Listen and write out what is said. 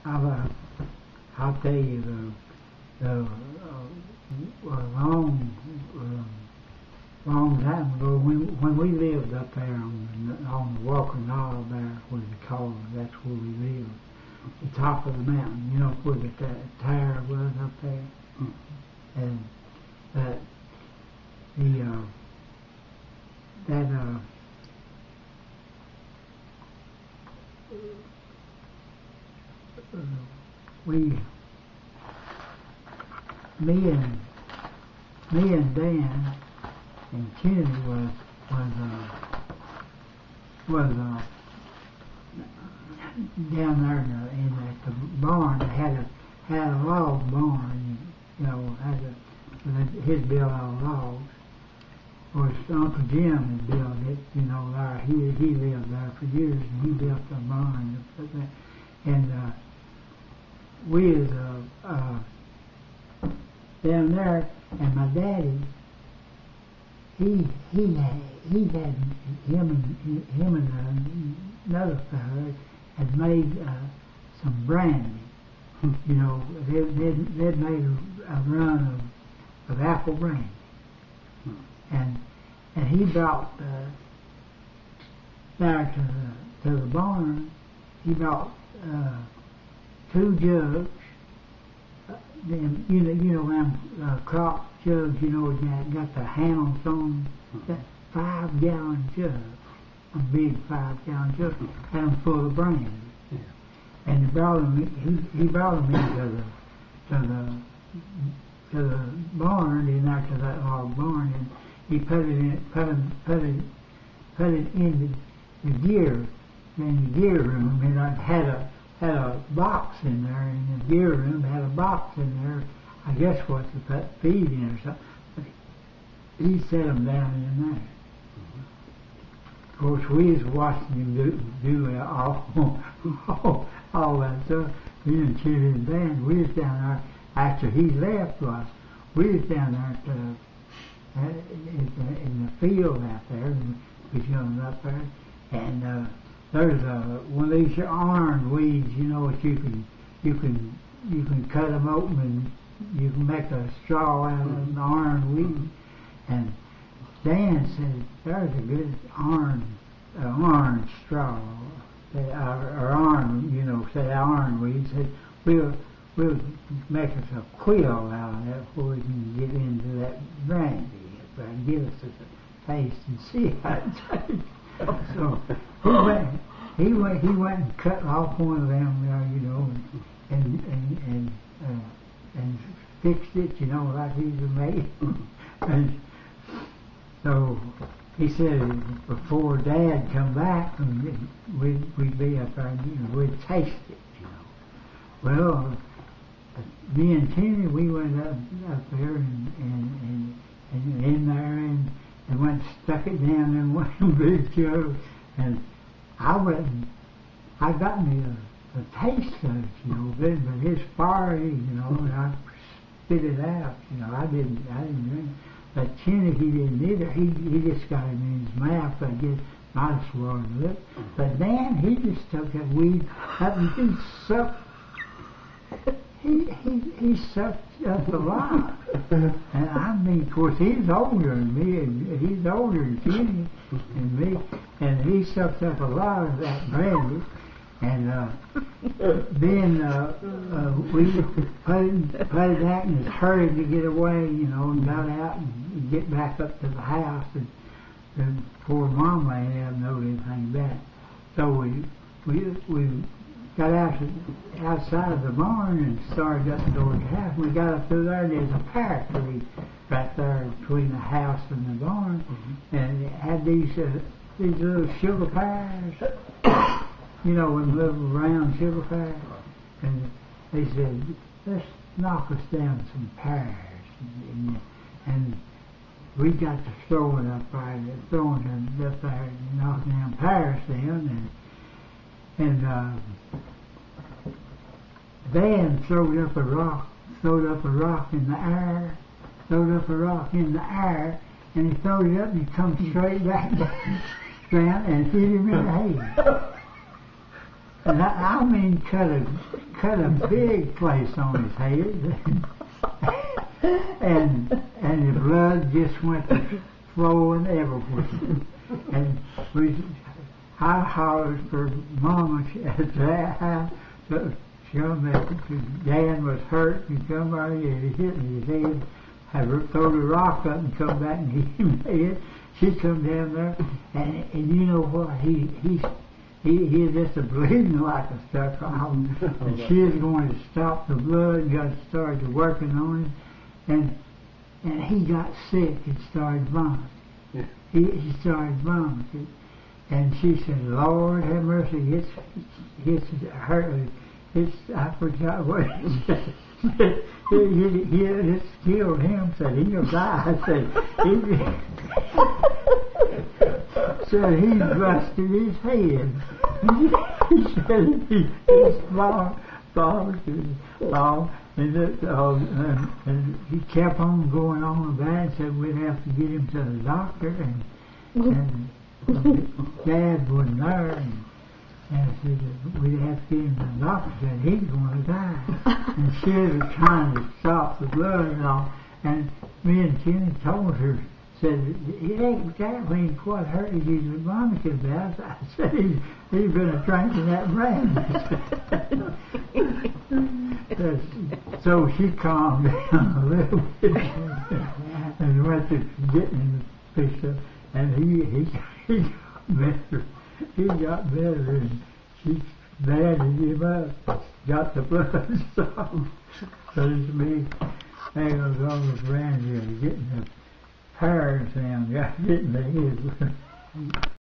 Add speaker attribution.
Speaker 1: I'll tell you the long time ago when we lived up there on the Walker Knob there where the car, that's where we lived. The top of the mountain, you know, where the tower was up there, and that me and Dan and Kenny was down there in at the barn. They had a log barn, you know, his built all logs. Of course, Uncle Jim had built it, you know, there. He lived there for years, and he built the barn. And we was down there, and my daddy, he had him and another fellow had made some brandy. You know, they'd made a run of apple brandy. And he brought there to the barn. He brought 2 jugs. Them, you know them crop jugs. You know, got the handles on. That 5-gallon jug, a big 5-gallon jug, had them full of brandy. Yeah. And he brought them into the barn, in there to that log barn, and he put it in the gear, in the gear room, and I had a box in there, in the gear room had a box in there, I guess what to put feed in or something. But he set them down in there. Of course, we was watching him do all that stuff. Me and Chitty and Dan, we was down there after he left us. We was down there in the field out there, and we was going up there, and there's one of these iron weeds, you know, that you can cut them open and you can make a straw out of an iron weed. And Dan said, there's a good iron straw, or iron, you know, say iron weed. Said, we'll make us a quill out of that before we can get into that brandy. But give us a taste and see how it tastes. So he went and cut off one of them, you know, and fixed it, you know, like he was made. And so he said before Dad come back, and we'd be up there, and, you know, we'd taste it, you know. Well, me and Kenny, we went up there and in there and went and stuck it down in one big jug, and I got me a taste of it, you know, but his fiery, you know, and I spit it out, you know, I didn't drink. But Kenny, he didn't either. He just got it in his mouth. I guess might have swallowed it. But Dan, he just took that weed up and he sucked. He sucked up a lot. And I mean, of course, he's older than me, and he's older than Kenny and me, and he sucked up a lot of that brandy. And then we put it out and just hurried to get away, you know, and got out and get back up to the house, and poor Mama ain't ever known anything back. So we got outside of the barn and started up towards the house. We got up through there, and there's a pear tree right there between the house and the barn, and it had these little sugar pears. You know, them little round sugar pears. And they said, let's knock us down some pears. And we got to throwing up there, and knocking down pears down. And Dan throwed up a rock in the air, and he throwed it up and he come straight back down and hit him in the head. And I mean cut a big place on his head. and the blood just went flowing everywhere. And I hollered for Mama at that house. So showing that Dan was hurt and come out here and hit me his head. I throw the rock up and come back and hit him in the head. She come down there and you know what? He just bleeding like a stuck on. And she was going to stop the blood and got started working on him. And he got sick and started vomiting. Yeah. He started vomiting. And she said, Lord have mercy, it's hurt. I forgot what he said. It killed him. Said he'll die. I said he busted his head. He said he's long, and he kept on going on about it. Said we'd have to get him to the doctor, and Dad wasn't there, and said we'd have to get him to the doctor. Said he's going to die, and she was trying to stop the blood and all. And me and Kenny told her, said it ain't exactly what hurt you the vomiting about. I said he's been drinking that brandy. So she calmed down a little bit and went to getting him fixed up, and he got better. He got better, and she bandaged him up, got the blood stopped. So it's me hanging on the Brandy and getting the pears down, got getting the head.